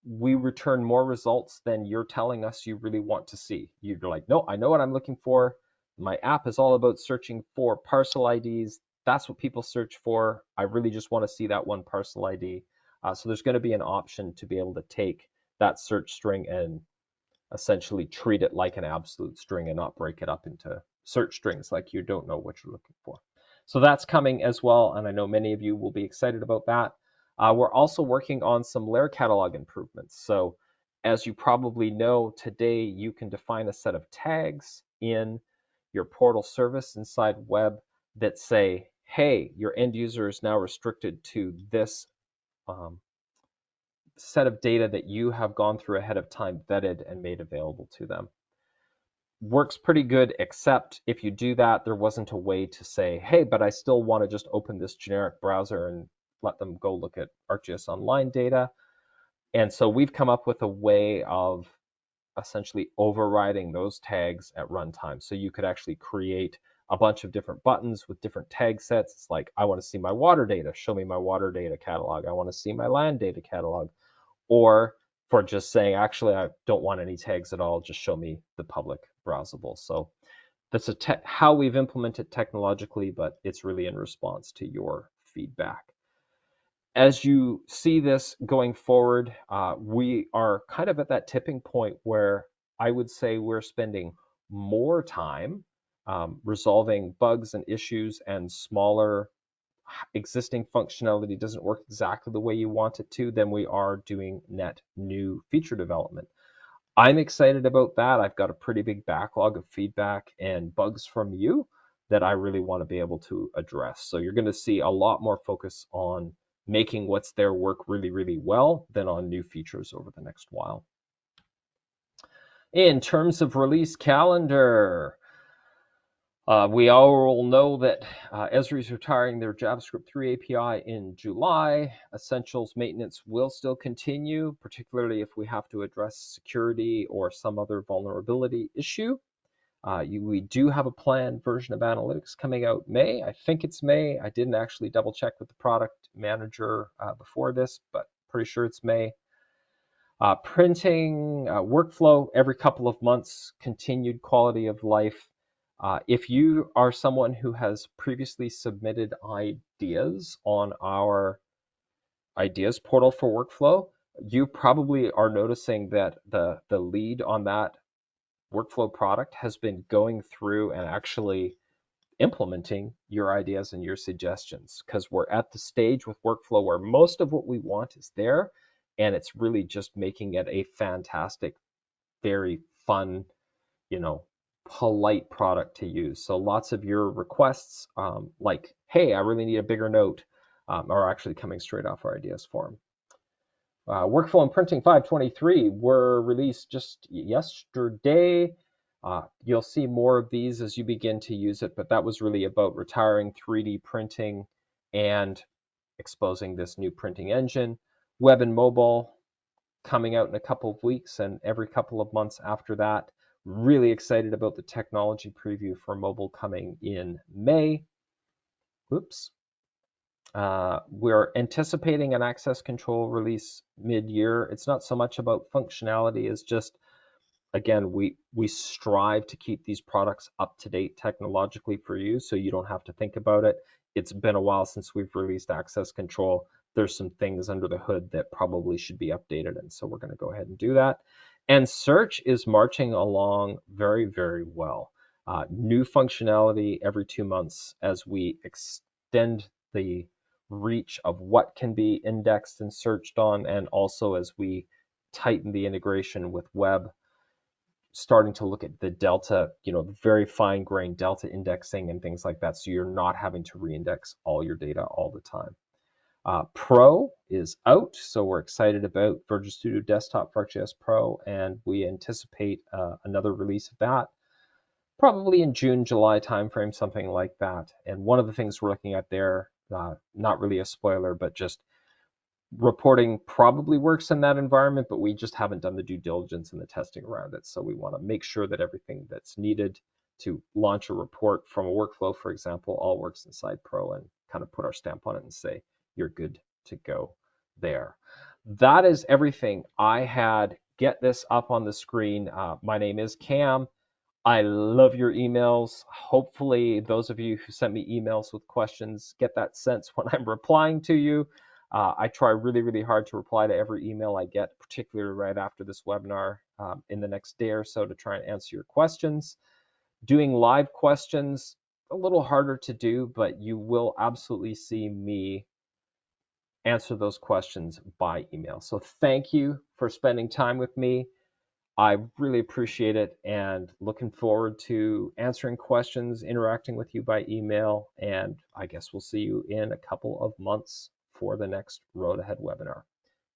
We return more results than you're telling us you really want to see. You're like, no, I know what I'm looking for. My app is all about searching for parcel IDs. That's what people search for. I really just want to see that one parcel ID. So there's going to be an option to be able to take that search string and essentially treat it like an absolute string and not break it up into search strings like you don't know what you're looking for. So that's coming as well, and I know many of you will be excited about that. We're also working on some layer catalog improvements. So as you probably know, today you can define a set of tags in your portal service inside web that say, hey, your end user is now restricted to this set of data that you have gone through ahead of time, vetted, and made available to them. Works pretty good, except if you do that, there wasn't a way to say, hey, but I still want to just open this generic browser and let them go look at ArcGIS Online data. And so we've come up with a way of essentially overriding those tags at runtime. So you could actually create a bunch of different buttons with different tag sets. It's like, I want to see my water data, show me my water data catalog. I want to see my land data catalog. Or for just saying, actually, I don't want any tags at all, just show me the public browsable. So that's how we've implemented technologically, but it's really in response to your feedback. As you see this going forward, we are kind of at that tipping point where I would say we're spending more time resolving bugs and issues, and smaller existing functionality doesn't work exactly the way you want it to, than we are doing net new feature development. I'm excited about that. I've got a pretty big backlog of feedback and bugs from you that I really want to be able to address. So you're going to see a lot more focus on making what's there work really, really well than on new features over the next while. In terms of release calendar, we all know that Esri is retiring their JavaScript 3 API in July. Essentials maintenance will still continue, particularly if we have to address security or some other vulnerability issue. We do have a planned version of analytics coming out May. I think it's May. I didn't actually double check with the product manager before this, but pretty sure it's May. Printing workflow every couple of months, continued quality of life. If you are someone who has previously submitted ideas on our ideas portal for workflow, you probably are noticing that the lead on that workflow product has been going through and actually implementing your ideas and your suggestions, because we're at the stage with workflow where most of what we want is there, and it's really just making it a fantastic, very fun, polite product to use. So lots of your requests, like, hey, I really need a bigger note, are actually coming straight off our ideas forum. Workflow and Printing 5.23 were released just yesterday. You'll see more of these as you begin to use it, but that was really about retiring 3D printing and exposing this new printing engine. Web and mobile coming out in a couple of weeks, and every couple of months after that. Really excited about the technology preview for mobile coming in May. Whoops. We're anticipating an access control release mid-year. It's not so much about functionality as just, again, we strive to keep these products up to date technologically for you, so you don't have to think about it. It's been a while since we've released access control. There's some things under the hood that probably should be updated, and so we're going to go ahead and do that. And search is marching along very, very well. New functionality every 2 months as we extend the reach of what can be indexed and searched on, and also as we tighten the integration with web, starting to look at the delta, the very fine-grained delta indexing and things like that, so you're not having to reindex all your data all the time. Pro is out, so we're excited about Virtual Studio Desktop for ArcGIS Pro, and we anticipate another release of that probably in June, July timeframe, something like that. And one of the things we're looking at there, not really a spoiler, but just reporting probably works in that environment, but we just haven't done the due diligence and the testing around it. So we want to make sure that everything that's needed to launch a report from a workflow, for example, all works inside Pro, and kind of put our stamp on it and say, you're good to go there. That is everything I had. Get this up on the screen. My name is Cam. I love your emails. Hopefully those of you who sent me emails with questions get that sense when I'm replying to you. I try really, really hard to reply to every email I get, particularly right after this webinar, in the next day or so, to try and answer your questions. Doing live questions, a little harder to do, but you will absolutely see me answer those questions by email. So thank you for spending time with me. I really appreciate it, and looking forward to answering questions, interacting with you by email, and I guess we'll see you in a couple of months for the next Road Ahead webinar.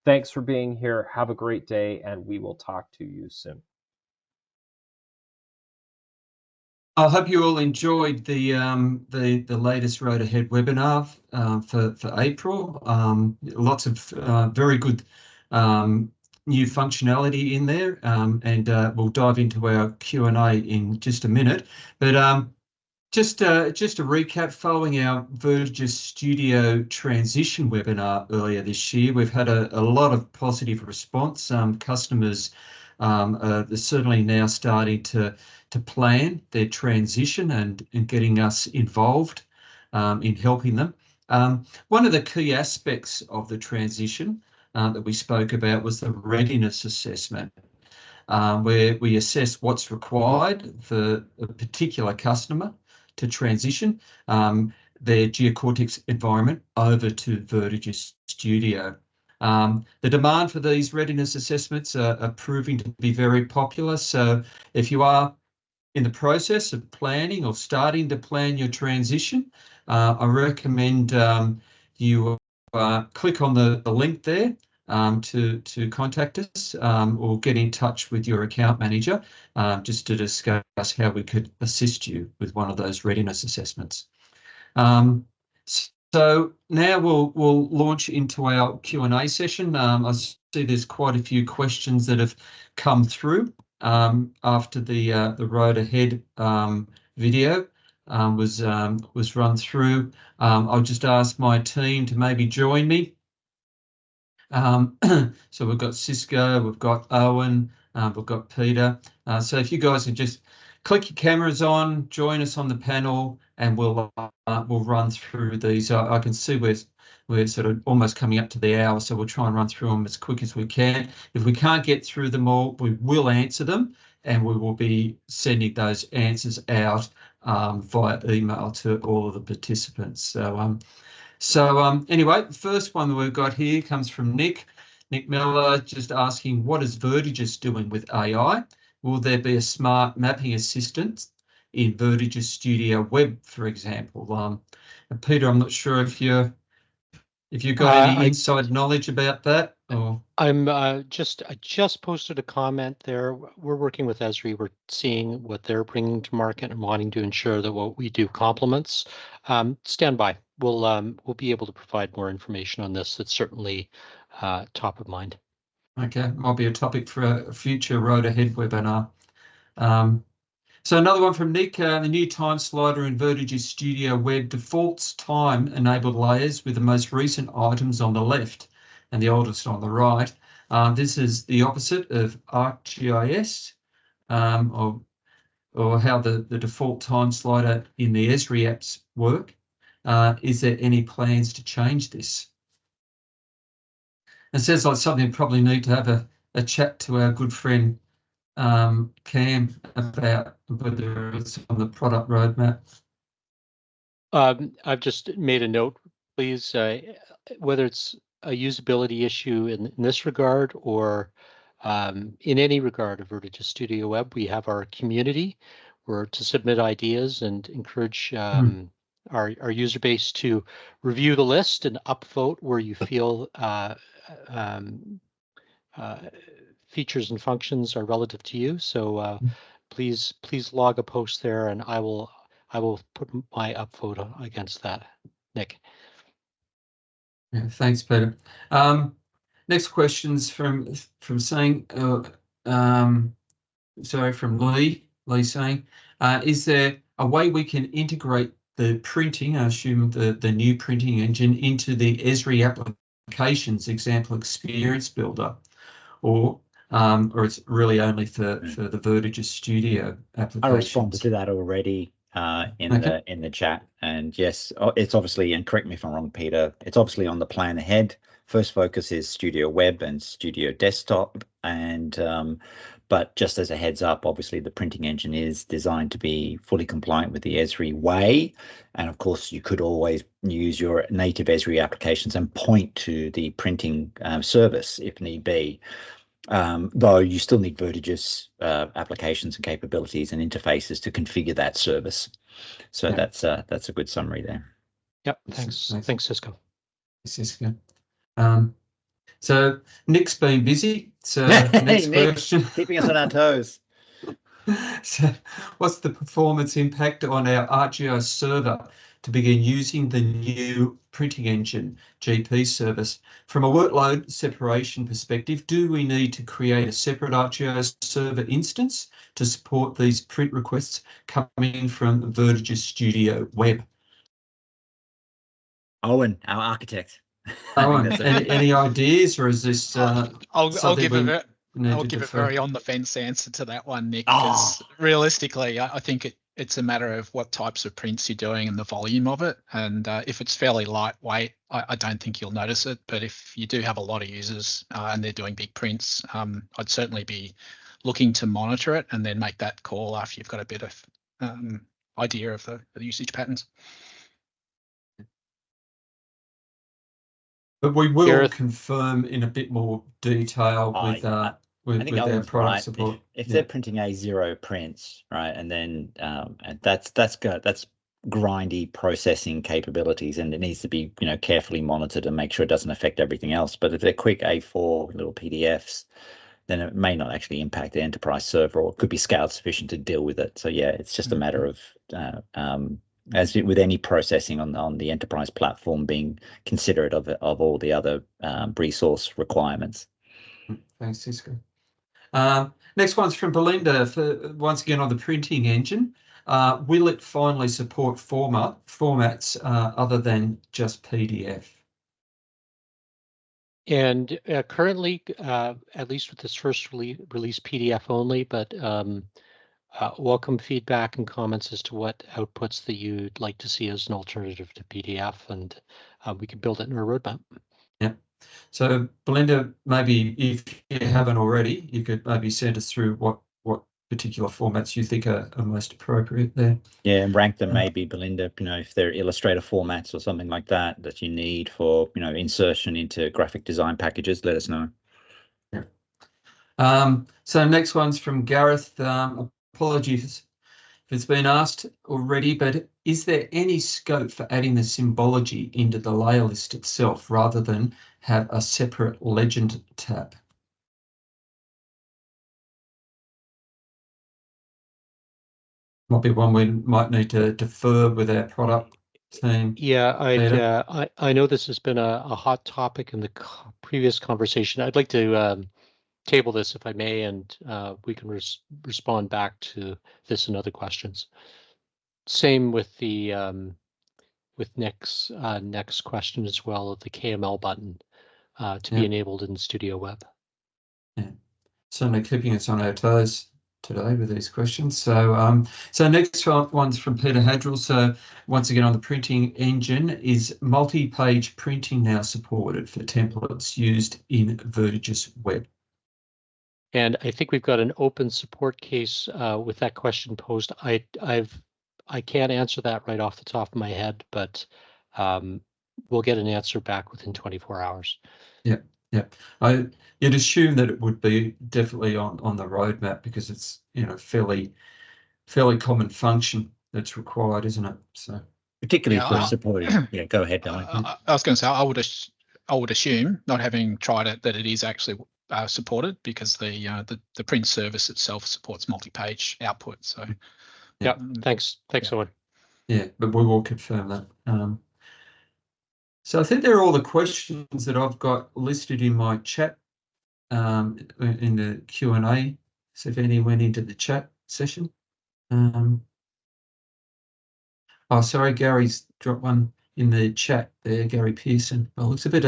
Thanks for being here. Have a great day, and we will talk to you soon. I hope you all enjoyed the latest Road Ahead webinar for April. Lots of very good new functionality in there, and we'll dive into our Q&A in just a minute. But just a recap, following our VertiGIS Studio transition webinar earlier this year, we've had a lot of positive response. Customers are certainly now starting to plan their transition and getting us involved in helping them. One of the key aspects of the transition that we spoke about was the readiness assessment, where we assess what's required for a particular customer to transition their GeoCortex environment over to VertiGIS Studio. The demand for these readiness assessments are proving to be very popular. So if you are in the process of planning or starting to plan your transition, I recommend you click on the link there to contact us or get in touch with your account manager just to discuss how we could assist you with one of those readiness assessments. So now we'll launch into our Q&A session. I see there's quite a few questions that have come through after the Road Ahead video was run through. I'll just ask my team to maybe join me. So we've got Cisco, we've got Owen, we've got Peter. So if you guys can just click your cameras on, join us on the panel, and we'll run through these. I can see we're sort of almost coming up to the hour, so we'll try and run through them as quick as we can. If we can't get through them all, we will answer them, and we will be sending those answers out via email to all of the participants. So anyway, the first one that we've got here comes from Nick Miller, just asking, what is VertiGIS doing with AI? Will there be a smart mapping assistant in VertiGIS Studio Web, for example? And Peter, I'm not sure if you've got any inside knowledge about that. Or I just posted a comment there. We're working with Esri. We're seeing what they're bringing to market and wanting to ensure that what we do complements. Stand by. We'll be able to provide more information on this. It's certainly top of mind. Okay, might be a topic for a future Road Ahead webinar. So another one from Nick, the new time slider in VertiGIS Studio Web defaults time-enabled layers with the most recent items on the left and the oldest on the right. This is the opposite of ArcGIS, or how the default time slider in the Esri apps work. Is there any plans to change this? It sounds like something we probably need to have a chat to our good friend Cam about whether it's on the product roadmap. I've just made a note, please, whether it's a usability issue in this regard or in any regard of VertiGIS Studio Web, we have our community where to submit ideas and encourage our user base to review the list and upvote where you feel features and functions are relative to you. So please log a post there, and I will put my upvote against that. Nick. Yeah, thanks, Peter. Next question's from saying, from Lee saying, is there a way we can integrate the printing, I assume the new printing engine, into the Esri applications, example Experience Builder, or it's really only for the VertiGIS Studio applications? I responded to that already in the chat, and yes, it's obviously, and correct me if I'm wrong, Peter, it's obviously on the plan ahead. First focus is Studio Web and Studio Desktop, and but just as a heads up, obviously the printing engine is designed to be fully compliant with the Esri way, and of course you could always use your native Esri applications and point to the printing service if need be. Though you still need VertiGIS applications and capabilities and interfaces to configure that service. So yeah, that's a good summary there. Yep, thanks, Cisco. Cisco. So Nick's been busy. So next question. Keeping us on our toes. So what's the performance impact on our ArcGIS server to begin using the new printing engine GP service. From a workload separation perspective, do we need to create a separate ArcGIS server instance to support these print requests coming from VertiGIS Studio Web? Owen, our architect. Owen, any ideas, or is this I'll give a I'll give a very on the fence answer to that one, Nick, because realistically, I think it's a matter of what types of prints you're doing and the volume of it. And if it's fairly lightweight, I don't think you'll notice it. But if you do have a lot of users and they're doing big prints, I'd certainly be looking to monitor it and then make that call after you've got a bit of idea of the usage patterns. But we will confirm in a bit more detail with our product support. If they're printing A0 prints, right, and then that's grindy processing capabilities, and it needs to be carefully monitored and make sure it doesn't affect everything else. But if they're quick A4 little PDFs, then it may not actually impact the enterprise server, or it could be scaled sufficient to deal with it. So yeah, it's just a matter of as with any processing on the enterprise platform, being considerate of all the other resource requirements. Thanks, Cisco. Next one's from Belinda, once again on the printing engine. Will it finally support formats other than just PDF? And currently, at least with this first release, PDF only, but welcome feedback and comments as to what outputs that you'd like to see as an alternative to PDF, and we can build it in our roadmap. Yeah. So Belinda, maybe if you haven't already, you could maybe send us through what particular formats you think are most appropriate there. Yeah, and rank them maybe, Belinda, if they're Illustrator formats or something like that you need for, insertion into graphic design packages, let us know. Yeah. So next one's from Gareth. Apologies if it's been asked already, but is there any scope for adding the symbology into the layer list itself rather than have a separate legend tab? Might be one we might need to defer with our product team. Yeah, I know this has been a hot topic in the previous conversation. I'd like to table this, if I may, and we can respond back to this and other questions. Same with the with next question as well, of the KML button to be enabled in Studio Web. Yeah, certainly keeping us on our toes today with these questions. So so next one's from Peter Hadrill. So once again on the printing engine, is multi-page printing now supported for templates used in VertiGIS Web? And I think we've got an open support case with that question posed. I can't answer that right off the top of my head, but we'll get an answer back within 24 hours. Yeah. You'd assume that it would be definitely on the roadmap, because it's fairly common function that's required, isn't it? So particularly for supporting. Yeah, go ahead, Don. I was going to say I would assume, not having tried it, that it is actually supported, because the print service itself supports multi-page output. So yeah, thanks, Owen. Yeah, but we will confirm that. So I think they're all the questions that I've got listed in my chat in the Q&A. So if any went into the chat session. Oh, sorry, Gary's dropped one in the chat there, Gary Pearson. Well, looks a bit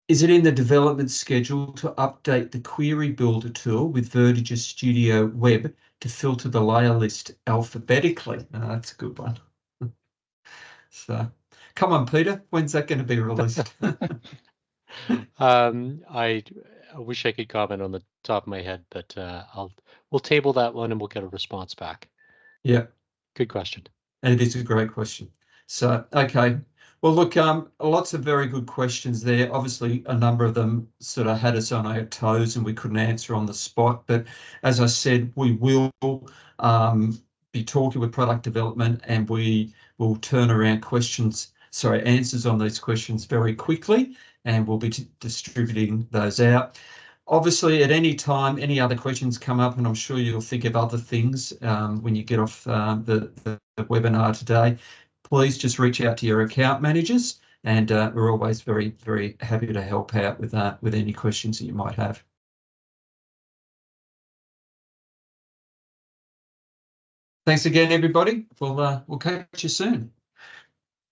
is it in the development schedule to update the query builder tool with VertiGIS Studio Web to filter the layer list alphabetically? That's a good one. So come on, Peter, when's that going to be released? I wish I could comment on the top of my head, but we'll table that one and we'll get a response back. Yeah. Good question. And it is a great question. So, okay. Well, look, lots of very good questions there. Obviously, a number of them sort of had us on our toes and we couldn't answer on the spot. But as I said, we will be talking with product development, and we will turn around answers on these questions very quickly, and we'll be distributing those out. Obviously, at any time, any other questions come up, and I'm sure you'll think of other things when you get off the webinar today, please just reach out to your account managers, and we're always very, very happy to help out with any questions that you might have. Thanks again, everybody. We'll catch you soon.